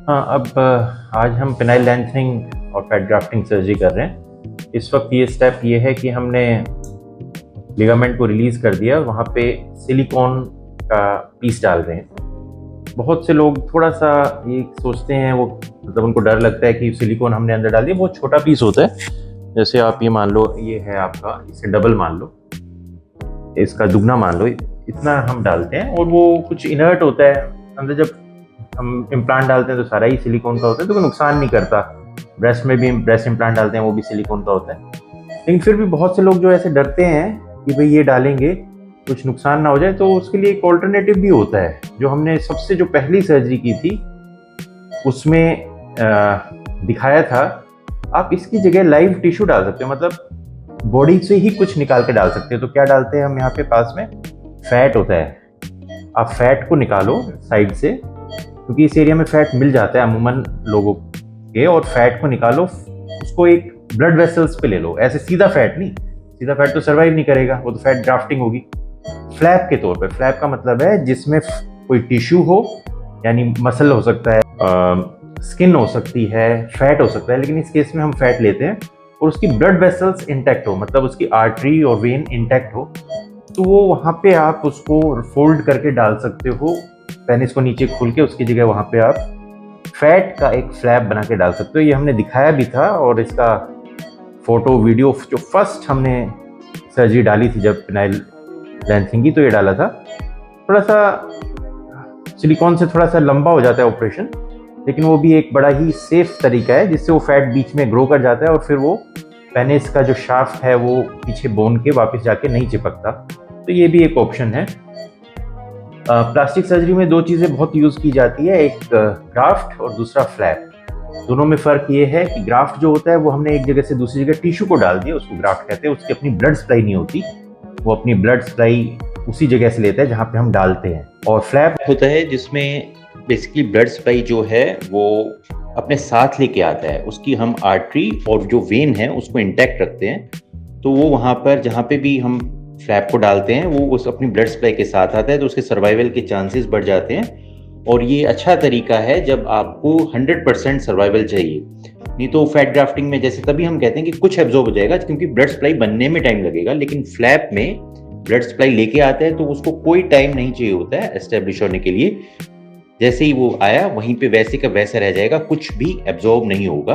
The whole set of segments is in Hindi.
हाँ, अब आज हम पेनाइल लैंसिंग और फैट ग्राफ्टिंग सर्जरी कर रहे हैं। इस वक्त ये स्टेप ये है कि हमने लिगामेंट को रिलीज़ कर दिया और वहाँ पे सिलिकॉन का पीस डाल रहे हैं। बहुत से लोग थोड़ा सा ये सोचते हैं, वो मतलब उनको डर लगता है कि सिलिकॉन हमने अंदर डाल दिया। बहुत छोटा पीस होता है, जैसे आप ये मान लो, ये है आपका, इसे डबल मान लो, इसका दुगना मान लो, इतना हम डालते हैं। और वो कुछ इनर्ट होता है अंदर। जब हम इम्प्लांट डालते हैं तो सारा ही सिलिकॉन का होता है, तो कोई नुकसान नहीं करता। ब्रेस्ट में भी ब्रेस्ट इम्प्लांट डालते हैं, वो भी सिलिकॉन का होता है। लेकिन फिर भी बहुत से लोग जो ऐसे डरते हैं कि भाई ये डालेंगे कुछ नुकसान ना हो जाए, तो उसके लिए एक ऑल्टरनेटिव भी होता है। जो हमने सबसे जो पहली सर्जरी की थी उसमें दिखाया था, आप इसकी जगह लाइव टिश्यू डाल सकते हो, मतलब बॉडी से ही कुछ निकाल के डाल सकते हो। तो क्या डालते हैं हम यहाँ पे, पास में फैट होता है, आप फैट को निकालो साइड से, क्योंकि इस एरिया में फैट मिल जाता है अमूमन लोगों के। और फैट को निकालो, उसको एक ब्लड वेसल्स पे ले लो। ऐसे सीधा फैट नहीं, सीधा फैट तो सर्वाइव नहीं करेगा, वो तो फैट ग्राफ्टिंग होगी। फ्लैप के तौर पे, फ्लैप का मतलब है जिसमें कोई टिश्यू हो, यानी मसल हो सकता है, स्किन हो सकती है, फैट हो सकता है, लेकिन इस केस में हम फैट लेते हैं। और उसकी ब्लड वेसल्स इंटैक्ट हो, मतलब उसकी आर्टरी और वेन इंटैक्ट हो, तो वो वहाँ पे आप उसको फोल्ड करके डाल सकते हो। पेनिस को नीचे खोल के उसकी जगह वहाँ पे आप फैट का एक फ्लैप बना के डाल सकते हो। ये हमने दिखाया भी था, और इसका फोटो वीडियो जो फर्स्ट हमने सर्जरी डाली थी जब पेनाइल लैंसिंग की, तो ये डाला था। थोड़ा सा सिलिकॉन से थोड़ा सा लंबा हो जाता है ऑपरेशन, लेकिन वो भी एक बड़ा ही सेफ तरीका है, जिससे वो फैट बीच में ग्रो कर जाता है और फिर वो पेनिस का जो शाफ्ट है वो पीछे बोन के वापस जाके नहीं चिपकता। तो ये भी एक ऑप्शन है। प्लास्टिक सर्जरी में दो चीज़ें बहुत यूज़ की जाती है, एक ग्राफ्ट और दूसरा फ्लैप। दोनों में फ़र्क ये है कि ग्राफ्ट जो होता है वो हमने एक जगह से दूसरी जगह टिश्यू को डाल दिया, उसको ग्राफ्ट कहते हैं। उसकी अपनी ब्लड सप्लाई नहीं होती, वो अपनी ब्लड सप्लाई उसी जगह से लेता है जहाँ पे हम डालते हैं। और फ्लैप होता है जिसमें बेसिकली ब्लड सप्लाई जो है वो अपने साथ लेके आता है, उसकी हम आर्टरी और जो वेन है उसको इंटैक्ट रखते हैं। तो वो वहाँ पर जहाँ पे भी हम फ्लैप को डालते हैं वो उस अपनी ब्लड सप्लाई के साथ आता है, तो उसके सर्वाइवल के चांसेस बढ़ जाते हैं। और ये अच्छा तरीका है जब आपको 100% सर्वाइवल चाहिए। नहीं तो फैट ग्राफ्टिंग में जैसे तभी हम कहते हैं कि कुछ एब्जॉर्ब हो जाएगा, क्योंकि ब्लड सप्लाई बनने में टाइम लगेगा। लेकिन फ्लैप में ब्लड सप्लाई लेके आता है तो उसको कोई टाइम नहीं चाहिए होता है एस्टेब्लिश होने के लिए। जैसे ही वो आया वहीं पे वैसे का वैसा रह जाएगा, कुछ भी एब्जॉर्ब नहीं होगा।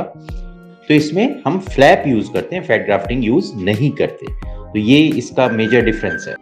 तो इसमें हम फ्लैप यूज करते हैं, फैट ग्राफ्टिंग यूज नहीं करते। तो ये इसका मेजर डिफरेंस है।